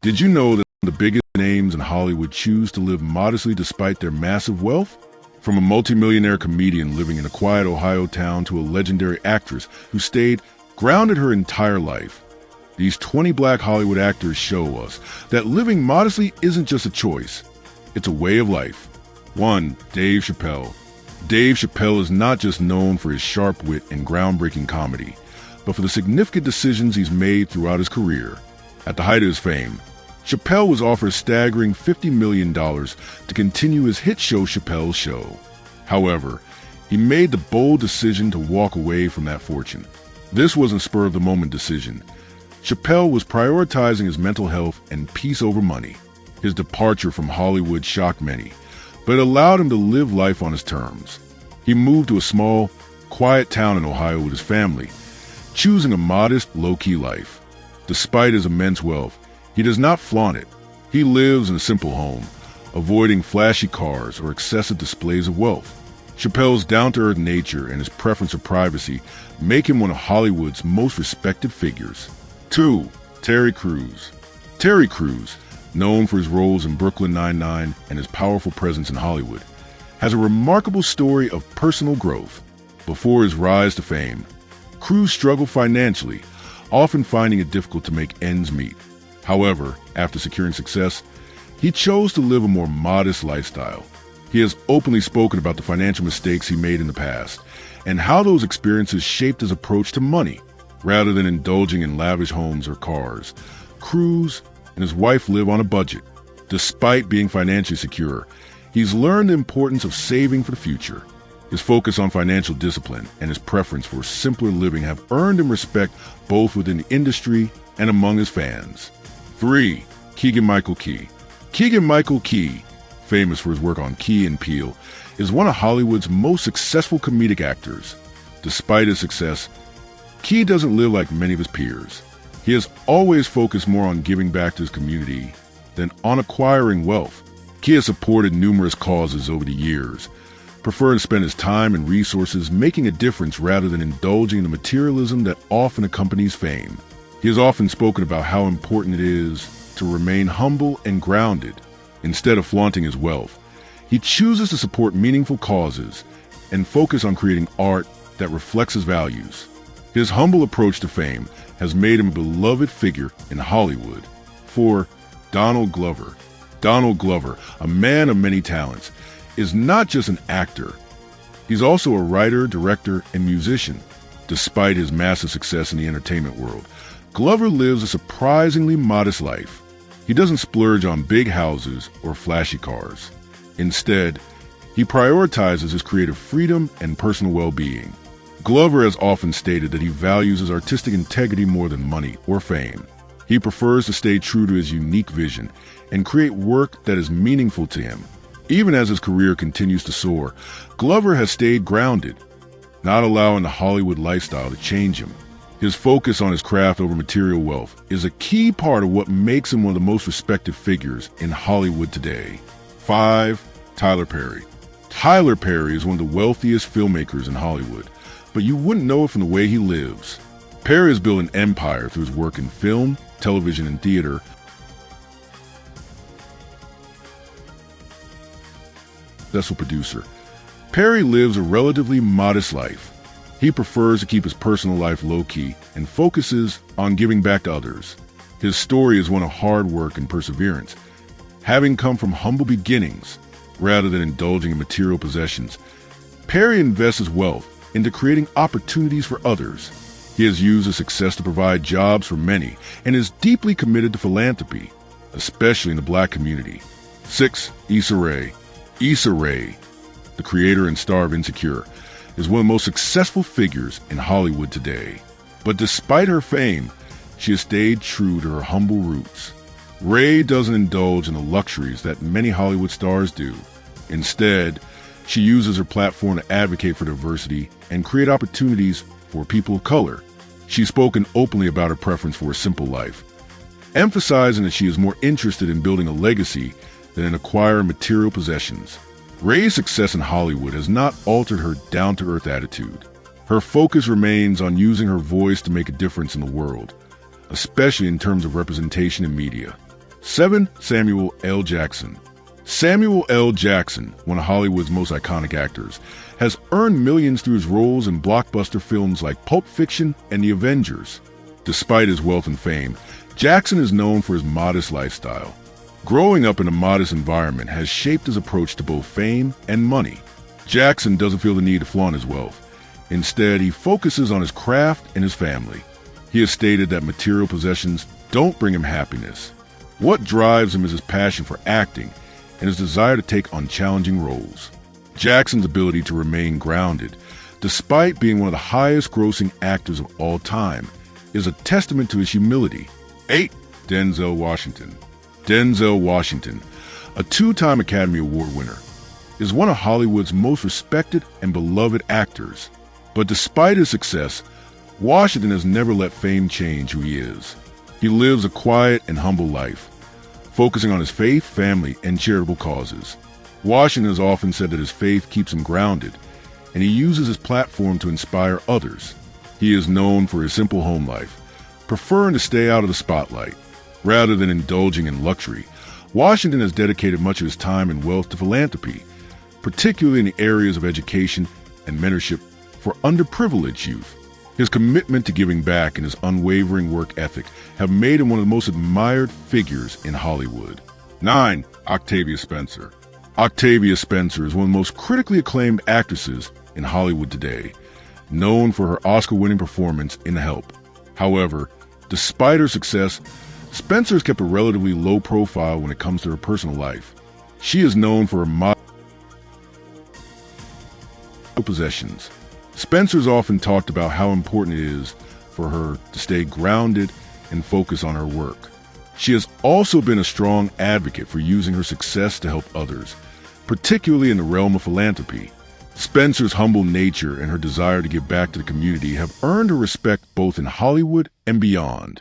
Did you know that the biggest names in Hollywood choose to live modestly despite their massive wealth? From a multimillionaire comedian living in a quiet Ohio town to a legendary actress who stayed grounded her entire life, these 20 black Hollywood actors show us that living modestly isn't just a choice, it's a way of life. 1. Dave Chappelle. Dave Chappelle is not just known for his sharp wit and groundbreaking comedy, but for the significant decisions he's made throughout his career. At the height of his fame, Chappelle was offered a staggering $50 million to continue his hit show Chappelle's Show. However, he made the bold decision to walk away from that fortune. This wasn't a spur-of-the-moment decision. Chappelle was prioritizing his mental health and peace over money. His departure from Hollywood shocked many, but it allowed him to live life on his terms. He moved to a small, quiet town in Ohio with his family, choosing a modest, low-key life. Despite his immense wealth, he does not flaunt it. He lives in a simple home, avoiding flashy cars or excessive displays of wealth. Chappelle's down-to-earth nature and his preference for privacy make him one of Hollywood's most respected figures. 2. Terry Crews. Terry Crews, known for his roles in Brooklyn Nine-Nine and his powerful presence in Hollywood, has a remarkable story of personal growth. Before his rise to fame, Crews struggled financially, often finding it difficult to make ends meet. However, after securing success, he chose to live a more modest lifestyle. He has openly spoken about the financial mistakes he made in the past and how those experiences shaped his approach to money. Rather than indulging in lavish homes or cars, Crews and his wife live on a budget. Despite being financially secure, he's learned the importance of saving for the future. His focus on financial discipline and his preference for simpler living have earned him respect both within the industry and among his fans. 3. Keegan-Michael Key. Keegan-Michael Key, famous for his work on Key and Peele, is one of Hollywood's most successful comedic actors. Despite his success, Key doesn't live like many of his peers. He has always focused more on giving back to his community than on acquiring wealth. Key has supported numerous causes over the years, preferring to spend his time and resources making a difference rather than indulging in the materialism that often accompanies fame. He has often spoken about how important it is to remain humble and grounded. Instead of flaunting his wealth, he chooses to support meaningful causes and focus on creating art that reflects his values. His humble approach to fame has made him a beloved figure in Hollywood. 4. Donald Glover. Donald Glover, a man of many talents, is not just an actor. He's also a writer, director, and musician. Despite his massive success in the entertainment world, Glover lives a surprisingly modest life. He doesn't splurge on big houses or flashy cars. Instead, he prioritizes his creative freedom and personal well-being. Glover has often stated that he values his artistic integrity more than money or fame. He prefers to stay true to his unique vision and create work that is meaningful to him. Even as his career continues to soar, Glover has stayed grounded, not allowing the Hollywood lifestyle to change him. His focus on his craft over material wealth is a key part of what makes him one of the most respected figures in Hollywood today. 5. Tyler Perry. Tyler Perry is one of the wealthiest filmmakers in Hollywood, but you wouldn't know it from the way he lives. Perry has built an empire through his work in film, television, and theater. Successful producer. Perry lives a relatively modest life. He prefers to keep his personal life low-key and focuses on giving back to others. His story is one of hard work and perseverance. Having come from humble beginnings, rather than indulging in material possessions, Perry invests his wealth into creating opportunities for others. He has used his success to provide jobs for many and is deeply committed to philanthropy, especially in the black community. 6. Issa Rae. Issa Rae, the creator and star of Insecure, is one of the most successful figures in Hollywood today. But despite her fame, she has stayed true to her humble roots. Rae doesn't indulge in the luxuries that many Hollywood stars do. Instead, she uses her platform to advocate for diversity and create opportunities for people of color. She's spoken openly about her preference for a simple life, emphasizing that she is more interested in building a legacy than in acquiring material possessions. Rae's success in Hollywood has not altered her down-to-earth attitude. Her focus remains on using her voice to make a difference in the world, especially in terms of representation in media. 7. Samuel L. Jackson. Samuel L. Jackson, one of Hollywood's most iconic actors, has earned millions through his roles in blockbuster films like Pulp Fiction and The Avengers. Despite his wealth and fame, Jackson is known for his modest lifestyle. Growing up in a modest environment has shaped his approach to both fame and money. Jackson doesn't feel the need to flaunt his wealth. Instead, he focuses on his craft and his family. He has stated that material possessions don't bring him happiness. What drives him is his passion for acting and his desire to take on challenging roles. Jackson's ability to remain grounded, despite being one of the highest-grossing actors of all time, is a testament to his humility. 8. Denzel Washington. Denzel Washington, a two-time Academy Award winner, is one of Hollywood's most respected and beloved actors. But despite his success, Washington has never let fame change who he is. He lives a quiet and humble life, focusing on his faith, family, and charitable causes. Washington has often said that his faith keeps him grounded, and he uses his platform to inspire others. He is known for his simple home life, preferring to stay out of the spotlight. Rather than indulging in luxury, Washington has dedicated much of his time and wealth to philanthropy, particularly in the areas of education and mentorship for underprivileged youth. His commitment to giving back and his unwavering work ethic have made him one of the most admired figures in Hollywood. 9. Octavia Spencer. Octavia Spencer is one of the most critically acclaimed actresses in Hollywood today, known for her Oscar-winning performance in Help. However, despite her success, Spencer has kept a relatively low profile when it comes to her personal life. She is known for her modest possessions. Spencer's often talked about how important it is for her to stay grounded and focus on her work. She has also been a strong advocate for using her success to help others, particularly in the realm of philanthropy. Spencer's humble nature and her desire to give back to the community have earned her respect both in Hollywood and beyond.